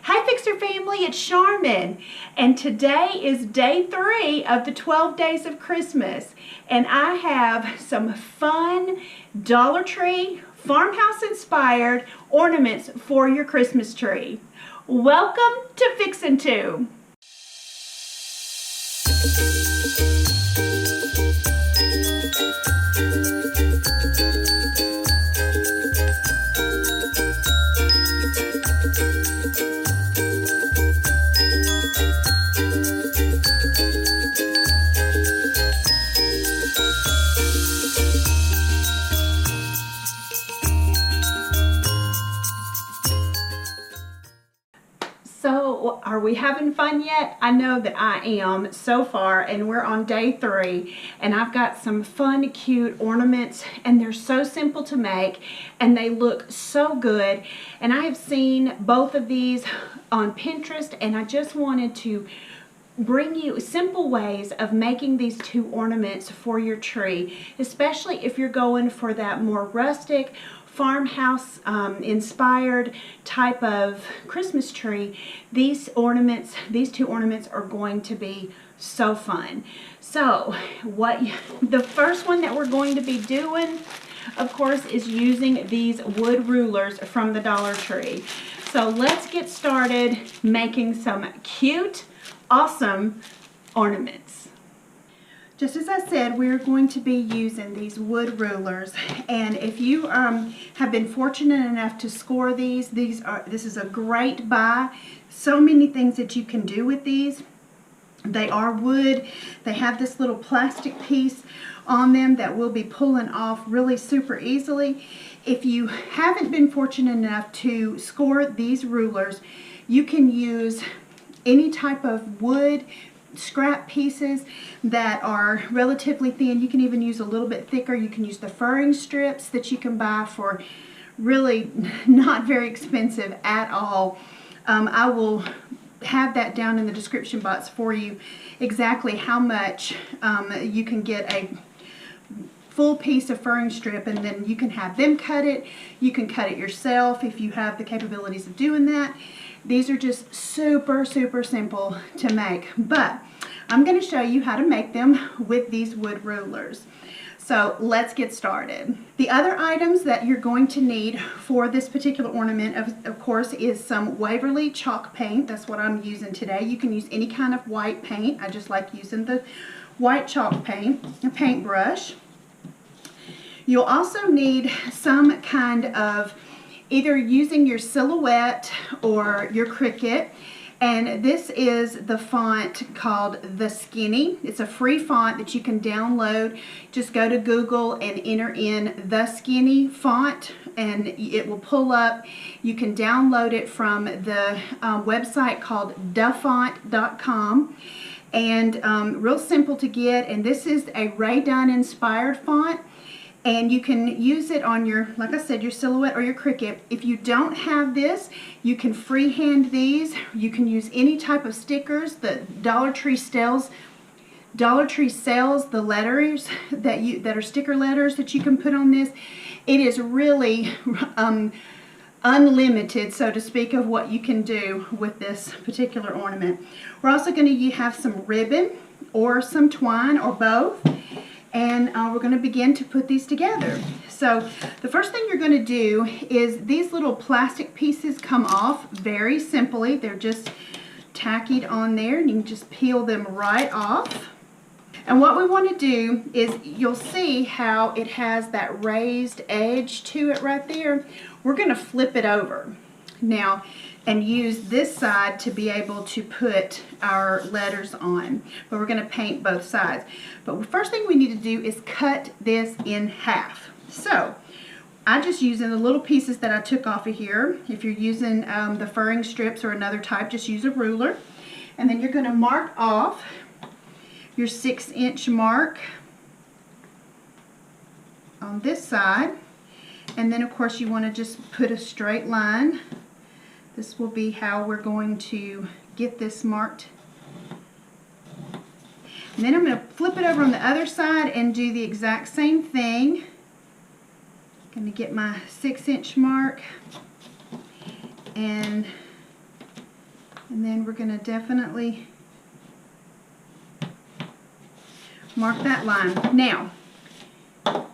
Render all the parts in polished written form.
Hi Fixer family, it's Charmin, and today is day 3 of the 12 days of Christmas, and I have some fun Dollar Tree Farmhouse Inspired ornaments for your Christmas tree. Welcome to Fixin' 2. So, are we having fun yet? I know that I am so far, and we're on day 3, and I've got some fun, cute ornaments, and they're so simple to make, and they look so good. And I have seen both of these on Pinterest, and I just wanted to bring you simple ways of making these 2 ornaments for your tree, especially if you're going for that more rustic farmhouse inspired type of Christmas tree. These 2 ornaments are going to be so fun. So the first one that we're going to be doing, of course, is using these wood rulers from the Dollar Tree. So let's get started making some cute, awesome ornaments. Just as I said, we're going to be using these wood rulers, and if you have been fortunate enough to score these, this is a great buy. So many things that you can do with these. They are wood. They have this little plastic piece on them that will be pulling off really super easily. If you haven't been fortunate enough to score these rulers, you can use any type of wood scrap pieces that are relatively thin. You can even use a little bit thicker. You can use the furring strips that you can buy for really not very expensive at all. I will have that down in the description box for you, exactly how much you can get a full piece of furring strip, and then you can have them cut it. You can cut it yourself if you have the capabilities of doing that. These are just super simple to make, but I'm going to show you how to make them with these wood rulers. So let's get started. The other items that you're going to need for this particular ornament, of course, is some Waverly chalk paint. That's what I'm using today. You can use any kind of white paint. I just like using the white chalk paint, a paintbrush. You'll also need some kind of either using your Silhouette or your Cricut, and this is the font called The Skinny. It's a free font that you can download. Just go to Google and enter in The Skinny font, and it will pull up. You can download it from the website called dafont.com, and real simple to get. And this is a Dunn inspired font. And you can use it on your, like I said, your Silhouette or your Cricut. If you don't have this, you can freehand these. You can use any type of stickers. The Dollar Tree sells the letters that are sticker letters that you can put on this. It is really unlimited, so to speak, of what you can do with this particular ornament. We're also going to have some ribbon or some twine or both. And we're going to begin to put these together. So the first thing you're going to do is these little plastic pieces come off very simply. They're just tacked on there, and you can just peel them right off. And what we want to do is, you'll see how it has that raised edge to it right there. We're going to flip it over now and use this side to be able to put our letters on. But we're going to paint both sides. But the first thing we need to do is cut this in half. So I'm just using the little pieces that I took off of here. If you're using the furring strips or another type, just use a ruler. And then you're going to mark off your 6-inch mark on this side. And then of course you want to just put a straight line. This will be how we're going to get this marked. And then I'm going to flip it over on the other side and do the exact same thing. I'm going to get my 6-inch mark and And then we're going to definitely mark that line. Now,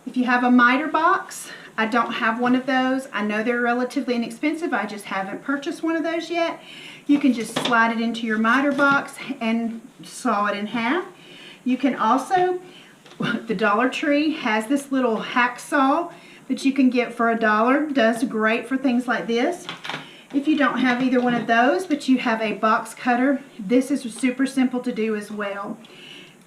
if you have a miter box, I don't have one of those. I know they're relatively inexpensive. I just haven't purchased one of those yet. You can just slide it into your miter box and saw it in half. You can also, the Dollar Tree has this little hacksaw that you can get for $1. Does great for things like this. If you don't have either one of those, but you have a box cutter, this is super simple to do as well.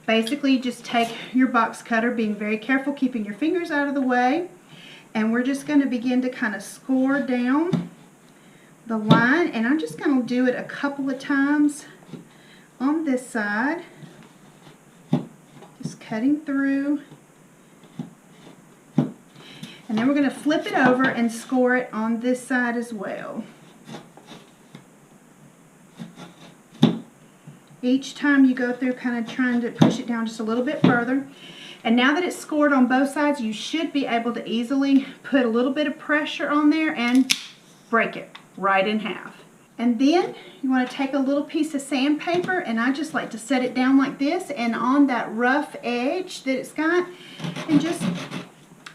Basically, just take your box cutter, being very careful, keeping your fingers out of the way, and we're just going to begin to kind of score down the line, and I'm just going to do it a couple of times on this side, just cutting through, and then we're going to flip it over and score it on this side as well. Each time you go through, kind of trying to push it down just a little bit further. And now that it's scored on both sides, you should be able to easily put a little bit of pressure on there and break it right in half. And then you want to take a little piece of sandpaper, and I just like to set it down like this and on that rough edge that it's got, and just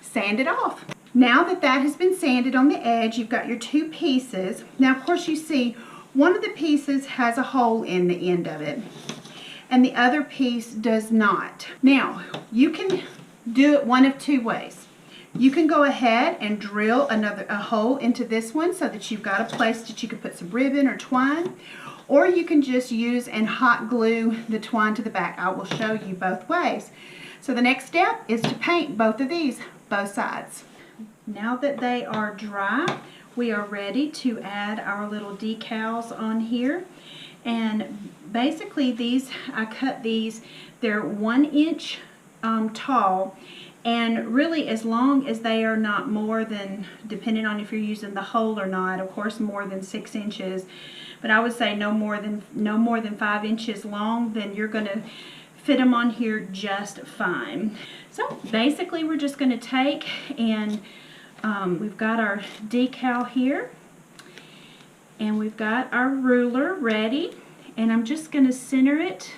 sand it off. Now that that has been sanded on the edge, you've got your two pieces. Now, of course, you see one of the pieces has a hole in the end of it, and the other piece does not. Now, you can do it one of two ways. You can go ahead and drill a hole into this one so that you've got a place that you can put some ribbon or twine, or you can just use and hot glue the twine to the back. I will show you both ways. So the next step is to paint both of these, both sides. Now that they are dry, we are ready to add our little decals on here. And basically these, I cut these, they're 1 inch tall, and really as long as they are not more than, depending on if you're using the hole or not, of course more than 6 inches, but I would say no more than 5 inches long, then you're going to fit them on here just fine. So basically we're just going to take and we've got our decal here, and we've got our ruler ready, and I'm just going to center it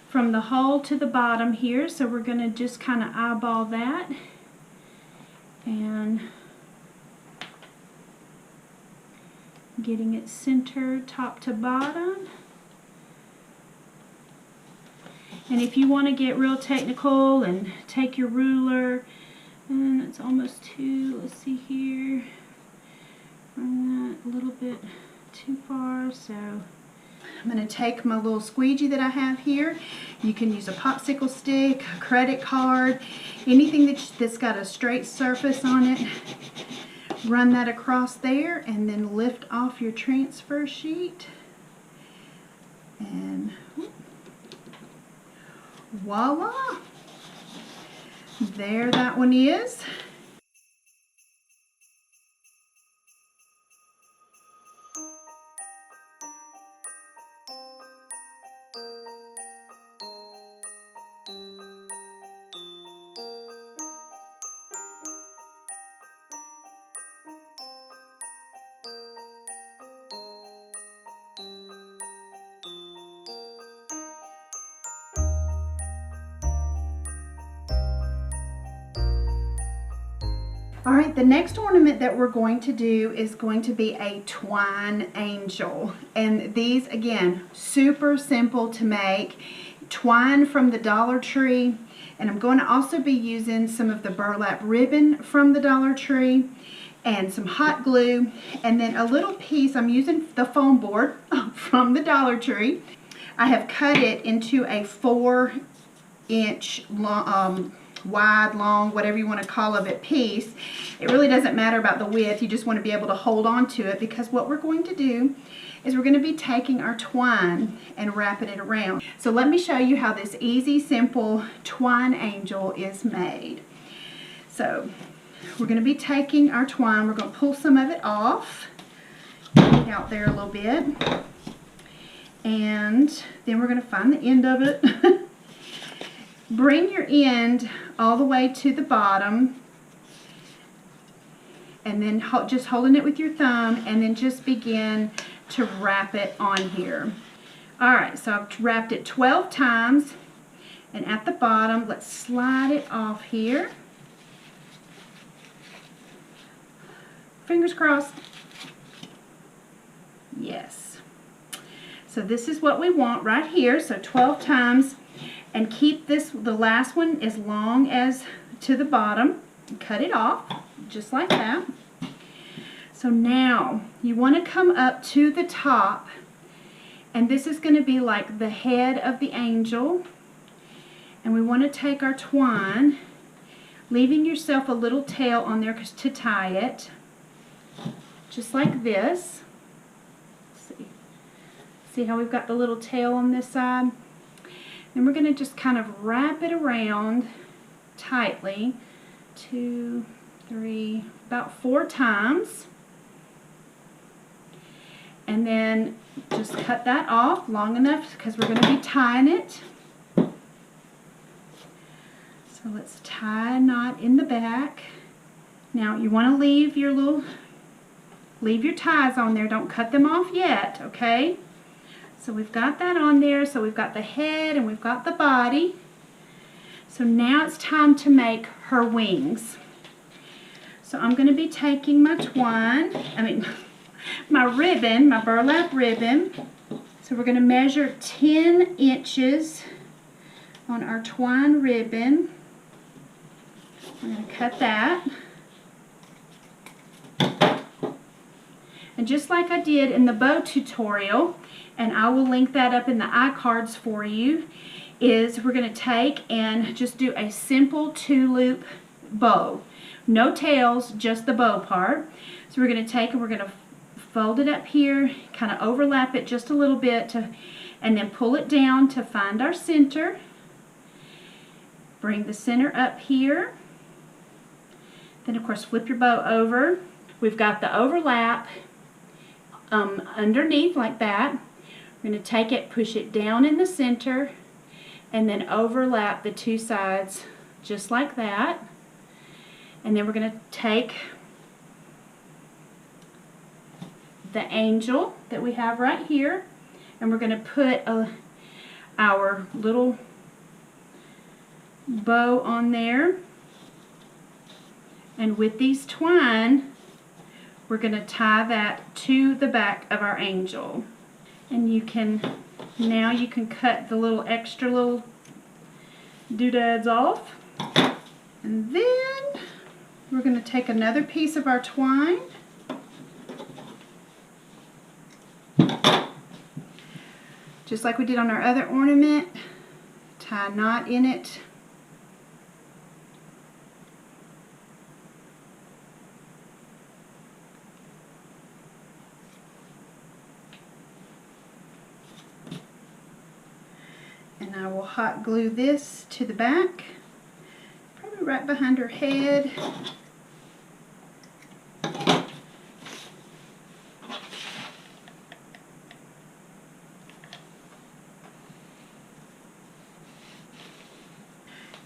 from the hole to the bottom here. So we're going to just kind of eyeball that, and getting it centered top to bottom. And if you want to get real technical and take your ruler, and it's almost too, let's see here, run that a little bit too far, so I'm going to take my little squeegee that I have here. You can use a popsicle stick, a credit card, anything that's got a straight surface on it. Run that across there, and then lift off your transfer sheet, and voila! There that one is. Alright, the next ornament that we're going to do is going to be a twine angel. And these, again, super simple to make. Twine from the Dollar Tree. And I'm going to also be using some of the burlap ribbon from the Dollar Tree, and some hot glue, and then a little piece, I'm using the foam board from the Dollar Tree. I have cut it into a 4-inch long, wide, long, whatever you want to call it, piece. It really doesn't matter about the width. You just want to be able to hold on to it, because what we're going to do is we're going to be taking our twine and wrapping it around. So let me show you how this easy, simple twine angel is made. So we're going to be taking our twine, we're going to pull some of it off, out there a little bit, and then we're going to find the end of it. Bring your end all the way to the bottom, and then just holding it with your thumb, and then just begin to wrap it on here. All right, so I've wrapped it 12 times, and at the bottom, let's slide it off here. Fingers crossed. Yes. So this is what we want right here, so 12 times, and keep this, the last one, as long as to the bottom. Cut it off, just like that. So now, you want to come up to the top, and this is going to be like the head of the angel, and we want to take our twine, leaving yourself a little tail on there to tie it, just like this. See how we've got the little tail on this side? Then we're going to just kind of wrap it around tightly, 2, 3, about 4 times. And then just cut that off long enough because we're going to be tying it. So let's tie a knot in the back. Now you want to leave your ties on there. Don't cut them off yet, okay? So we've got that on there. So we've got the head and we've got the body. So now it's time to make her wings. So I'm going to be taking my twine, my ribbon, my burlap ribbon. So we're going to measure 10 inches on our twine ribbon. We're going to cut that. And just like I did in the bow tutorial, and I will link that up in the iCards for you, is we're going to take and just do a simple 2-loop bow. No tails, just the bow part. So we're going to take and we're going to fold it up here, kind of overlap it just a little bit, and then pull it down to find our center. Bring the center up here. Then of course flip your bow over. We've got the overlap underneath like that. We're going to take it, push it down in the center, and then overlap the 2 sides just like that. And then we're going to take the angel that we have right here, and we're going to put our little bow on there. And with these twine, we're going to tie that to the back of our angel. And now you can cut the little extra little doodads off. And then we're going to take another piece of our twine. Just like we did on our other ornament, tie a knot in it. And I will hot glue this to the back, probably right behind her head.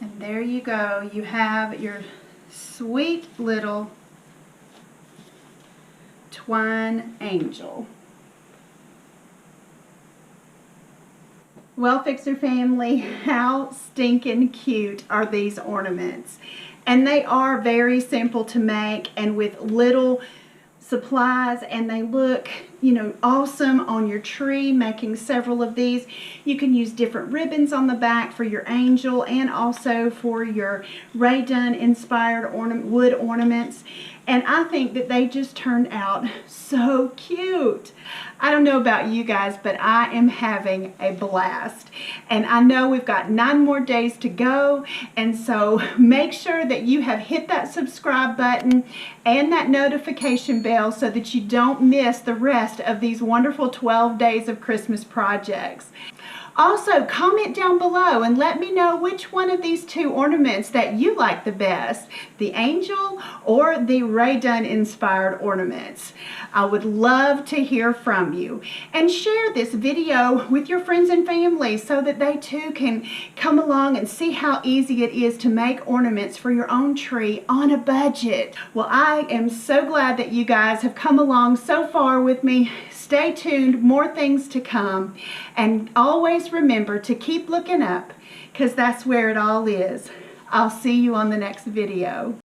And there you go. You have your sweet little twine angel. Well, Fixer family, how stinking cute are these ornaments? And they are very simple to make and with little supplies, and they look, you know, awesome on your tree. Making several of these, you can use different ribbons on the back for your angel and also for your Dunn inspired wood ornaments. And I think that they just turned out so cute. I don't know about you guys, but I am having a blast. And I know we've got 9 more days to go. And so make sure that you have hit that subscribe button and that notification bell so that you don't miss the rest of these wonderful 12 days of Christmas projects. Also, comment down below and let me know which one of these 2 ornaments that you like the best, the angel or the Dunn inspired ornaments. I would love to hear from you. And share this video with your friends and family so that they too can come along and see how easy it is to make ornaments for your own tree on a budget. Well, I am so glad that you guys have come along so far with me. Stay tuned, more things to come, and always remember to keep looking up, because that's where it all is. I'll see you on the next video.